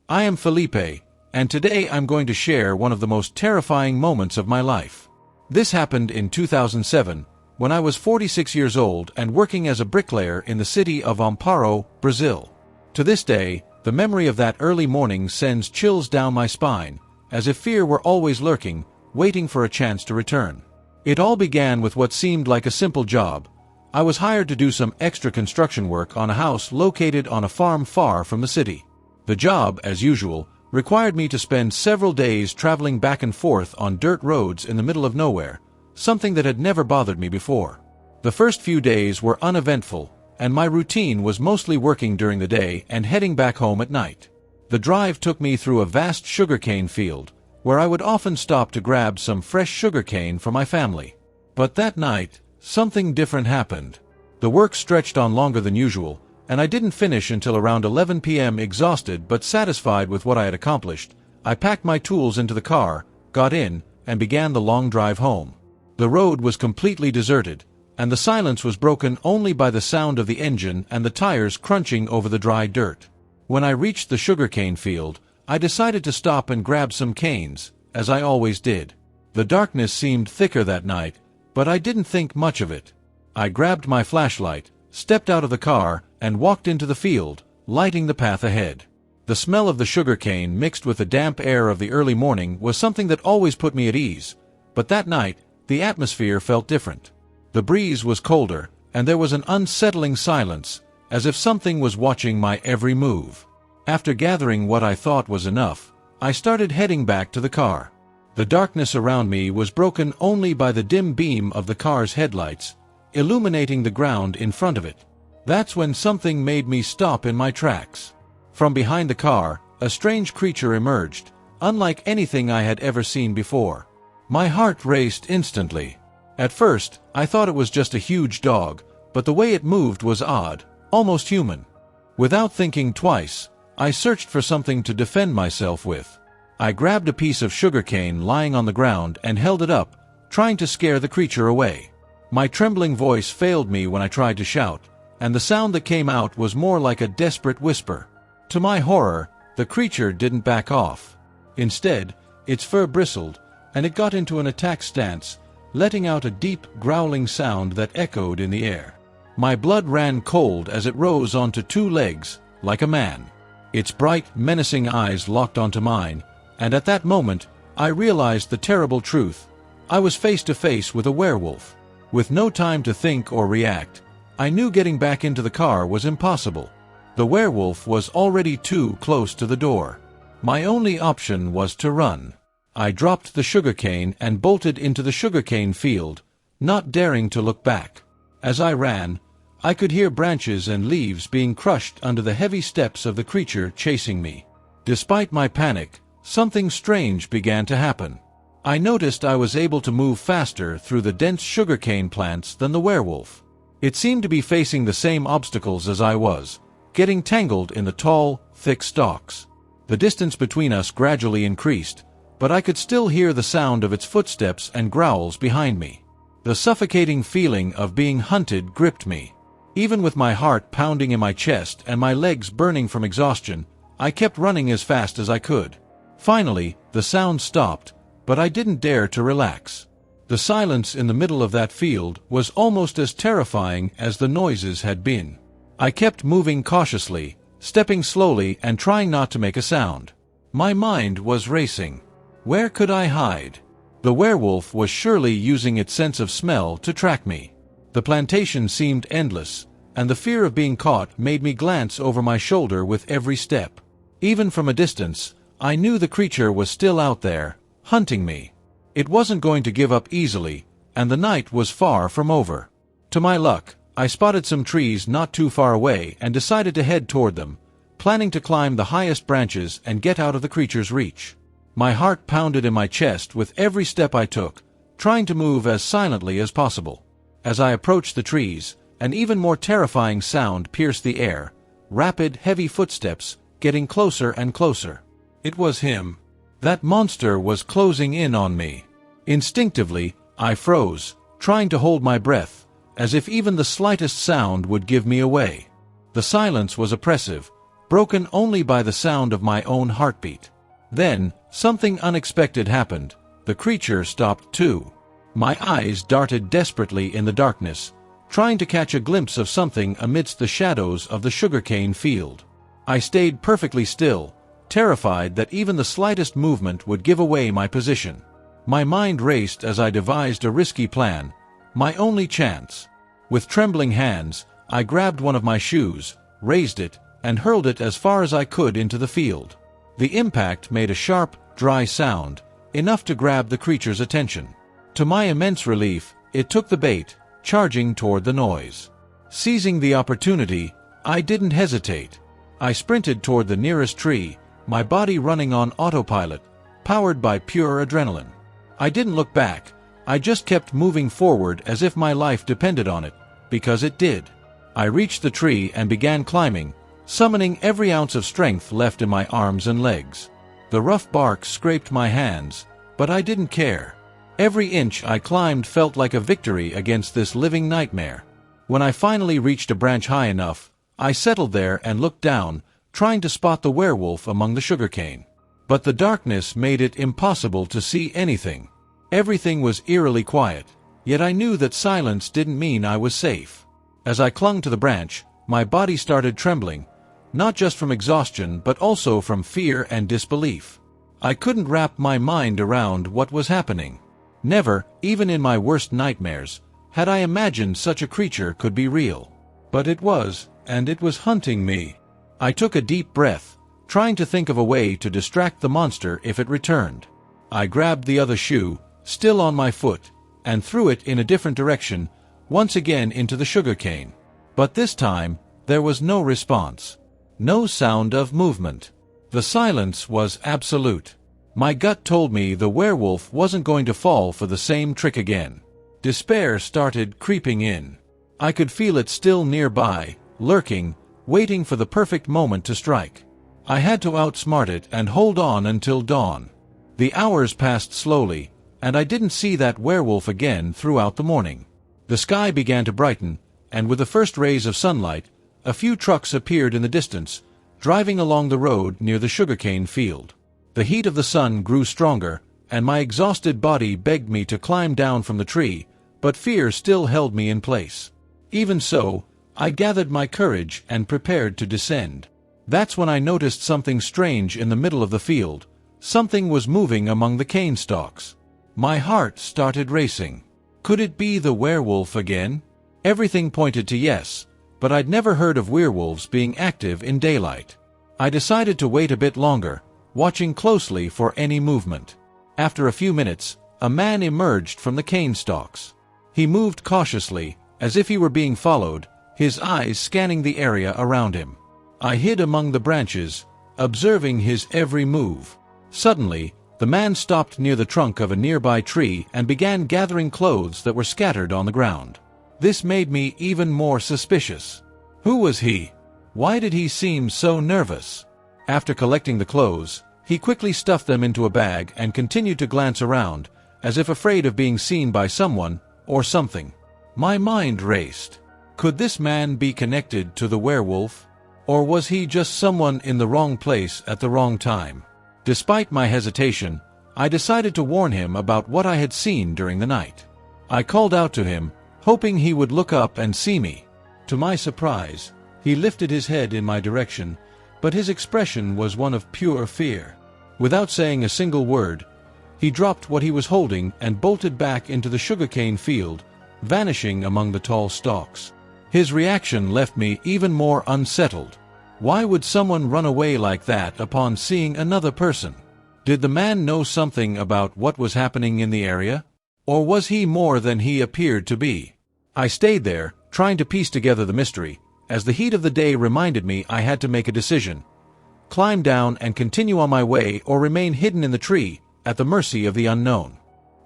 I am Felipe, and today I'm going to share one of the most terrifying moments of my life. This happened in 2007, when I was 46 years old and working as a bricklayer in the city of Amparo, Brazil. To this day, the memory of that early morning sends chills down my spine, as if fear were always lurking, waiting for a chance to return. It all began with what seemed like a simple job. I was hired to do some extra construction work on a house located on a farm far from the city. The job, as usual, required me to spend several days traveling back and forth on dirt roads in the middle of nowhere, something that had never bothered me before. The first few days were uneventful, and my routine was mostly working during the day and heading back home at night. The drive took me through a vast sugarcane field, where I would often stop to grab some fresh sugarcane for my family. But that night, something different happened. The work stretched on longer than usual, and I didn't finish until around 11 p.m. Exhausted but satisfied with what I had accomplished. I packed my tools into the car, got in, and began the long drive home. The road was completely deserted, and the silence was broken only by the sound of the engine and the tires crunching over the dry dirt. When I reached the sugarcane field, I decided to stop and grab some canes, as I always did. The darkness seemed thicker that night, but I didn't think much of it. I grabbed my flashlight, stepped out of the car, and walked into the field, lighting the path ahead. The smell of the sugarcane mixed with the damp air of the early morning was something that always put me at ease, but that night, the atmosphere felt different. The breeze was colder, and there was an unsettling silence, as if something was watching my every move. After gathering what I thought was enough, I started heading back to the car. The darkness around me was broken only by the dim beam of the car's headlights, illuminating the ground in front of it. That's when something made me stop in my tracks. From behind the car, a strange creature emerged, unlike anything I had ever seen before. My heart raced instantly. At first, I thought it was just a huge dog, but the way it moved was odd, almost human. Without thinking twice, I searched for something to defend myself with. I grabbed a piece of sugarcane lying on the ground and held it up, trying to scare the creature away. My trembling voice failed me when I tried to shout, and the sound that came out was more like a desperate whisper. To my horror, the creature didn't back off. Instead, its fur bristled, and it got into an attack stance, letting out a deep, growling sound that echoed in the air. My blood ran cold as it rose onto two legs, like a man. Its bright, menacing eyes locked onto mine, and at that moment, I realized the terrible truth. I was face to face with a werewolf. With no time to think or react, I knew getting back into the car was impossible. The werewolf was already too close to the door. My only option was to run. I dropped the sugarcane and bolted into the sugarcane field, not daring to look back. As I ran, I could hear branches and leaves being crushed under the heavy steps of the creature chasing me. Despite my panic, something strange began to happen. I noticed I was able to move faster through the dense sugarcane plants than the werewolf. It seemed to be facing the same obstacles as I was, getting tangled in the tall, thick stalks. The distance between us gradually increased, but I could still hear the sound of its footsteps and growls behind me. The suffocating feeling of being hunted gripped me. Even with my heart pounding in my chest and my legs burning from exhaustion, I kept running as fast as I could. Finally, the sound stopped, but I didn't dare to relax. The silence in the middle of that field was almost as terrifying as the noises had been. I kept moving cautiously, stepping slowly and trying not to make a sound. My mind was racing. Where could I hide? The werewolf was surely using its sense of smell to track me. The plantation seemed endless, and the fear of being caught made me glance over my shoulder with every step. Even from a distance, I knew the creature was still out there, hunting me. It wasn't going to give up easily, and the night was far from over. To my luck, I spotted some trees not too far away and decided to head toward them, planning to climb the highest branches and get out of the creature's reach. My heart pounded in my chest with every step I took, trying to move as silently as possible. As I approached the trees, an even more terrifying sound pierced the air, rapid, heavy footsteps, getting closer and closer. It was him. That monster was closing in on me. Instinctively, I froze, trying to hold my breath, as if even the slightest sound would give me away. The silence was oppressive, broken only by the sound of my own heartbeat. Then, something unexpected happened. The creature stopped too. My eyes darted desperately in the darkness, trying to catch a glimpse of something amidst the shadows of the sugarcane field. I stayed perfectly still, terrified that even the slightest movement would give away my position. My mind raced as I devised a risky plan, my only chance. With trembling hands, I grabbed one of my shoes, raised it, and hurled it as far as I could into the field. The impact made a sharp, dry sound, enough to grab the creature's attention. To my immense relief, it took the bait, charging toward the noise. Seizing the opportunity, I didn't hesitate. I sprinted toward the nearest tree, my body running on autopilot, powered by pure adrenaline. I didn't look back, I just kept moving forward as if my life depended on it, because it did. I reached the tree and began climbing, summoning every ounce of strength left in my arms and legs. The rough bark scraped my hands, but I didn't care. Every inch I climbed felt like a victory against this living nightmare. When I finally reached a branch high enough, I settled there and looked down, trying to spot the werewolf among the sugarcane. But the darkness made it impossible to see anything. Everything was eerily quiet, yet I knew that silence didn't mean I was safe. As I clung to the branch, my body started trembling, not just from exhaustion but also from fear and disbelief. I couldn't wrap my mind around what was happening. Never, even in my worst nightmares, had I imagined such a creature could be real. But it was, and it was hunting me. I took a deep breath, trying to think of a way to distract the monster if it returned. I grabbed the other shoe, still on my foot, and threw it in a different direction, once again into the sugarcane. But this time, there was no response. No sound of movement. The silence was absolute. My gut told me the werewolf wasn't going to fall for the same trick again. Despair started creeping in. I could feel it still nearby, lurking, waiting for the perfect moment to strike. I had to outsmart it and hold on until dawn. The hours passed slowly, and I didn't see that werewolf again throughout the morning. The sky began to brighten, and with the first rays of sunlight, a few trucks appeared in the distance, driving along the road near the sugarcane field. The heat of the sun grew stronger, and my exhausted body begged me to climb down from the tree, but fear still held me in place. Even so, I gathered my courage and prepared to descend. That's when I noticed something strange in the middle of the field. Something was moving among the cane stalks. My heart started racing. Could it be the werewolf again? Everything pointed to yes, but I'd never heard of werewolves being active in daylight. I decided to wait a bit longer, watching closely for any movement. After a few minutes, a man emerged from the cane stalks. He moved cautiously, as if he were being followed, his eyes scanning the area around him. I hid among the branches, observing his every move. Suddenly, the man stopped near the trunk of a nearby tree and began gathering clothes that were scattered on the ground. This made me even more suspicious. Who was he? Why did he seem so nervous? After collecting the clothes, he quickly stuffed them into a bag and continued to glance around, as if afraid of being seen by someone or something. My mind raced. Could this man be connected to the werewolf? Or was he just someone in the wrong place at the wrong time? Despite my hesitation, I decided to warn him about what I had seen during the night. I called out to him, hoping he would look up and see me. To my surprise, he lifted his head in my direction, but his expression was one of pure fear. Without saying a single word, he dropped what he was holding and bolted back into the sugarcane field, vanishing among the tall stalks. His reaction left me even more unsettled. Why would someone run away like that upon seeing another person? Did the man know something about what was happening in the area? Or was he more than he appeared to be? I stayed there, trying to piece together the mystery, as the heat of the day reminded me I had to make a decision. Climb down and continue on my way or remain hidden in the tree, at the mercy of the unknown.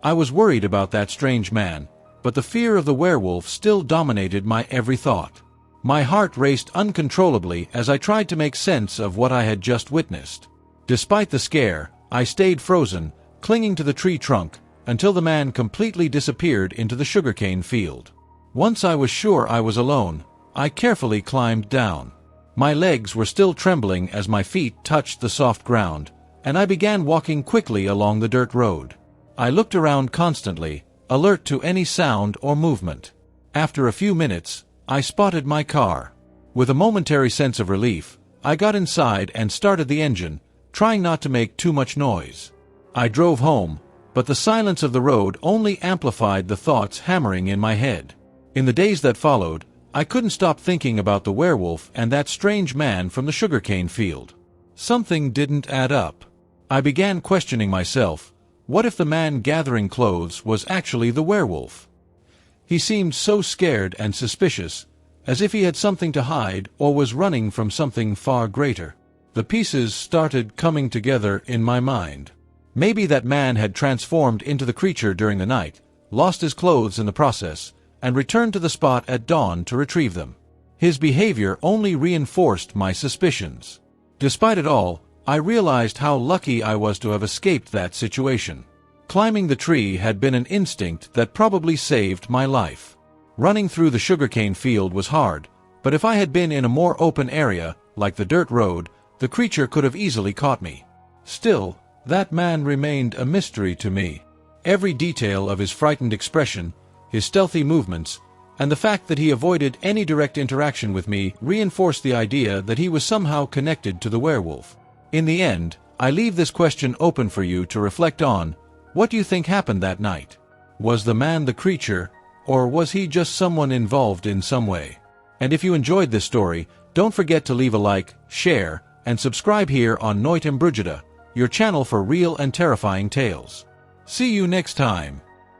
I was worried about that strange man, but the fear of the werewolf still dominated my every thought. My heart raced uncontrollably as I tried to make sense of what I had just witnessed. Despite the scare, I stayed frozen, clinging to the tree trunk, until the man completely disappeared into the sugarcane field. Once I was sure I was alone, I carefully climbed down. My legs were still trembling as my feet touched the soft ground, and I began walking quickly along the dirt road. I looked around constantly, alert to any sound or movement. After a few minutes, I spotted my car. With a momentary sense of relief, I got inside and started the engine, trying not to make too much noise. I drove home, but the silence of the road only amplified the thoughts hammering in my head. In the days that followed, I couldn't stop thinking about the werewolf and that strange man from the sugarcane field. Something didn't add up. I began questioning myself. What if the man gathering clothes was actually the werewolf? He seemed so scared and suspicious, as if he had something to hide or was running from something far greater. The pieces started coming together in my mind. Maybe that man had transformed into the creature during the night, lost his clothes in the process, and returned to the spot at dawn to retrieve them. His behavior only reinforced my suspicions. Despite it all, I realized how lucky I was to have escaped that situation. Climbing the tree had been an instinct that probably saved my life. Running through the sugarcane field was hard, but if I had been in a more open area, like the dirt road, the creature could have easily caught me. Still, that man remained a mystery to me. Every detail of his frightened expression, his stealthy movements, and the fact that he avoided any direct interaction with me reinforced the idea that he was somehow connected to the werewolf. In the end, I leave this question open for you to reflect on. What do you think happened that night? Was the man the creature, or was he just someone involved in some way? And if you enjoyed this story, don't forget to leave a like, share, and subscribe here on Nooit en Brugida, your channel for real and terrifying tales. See you next time.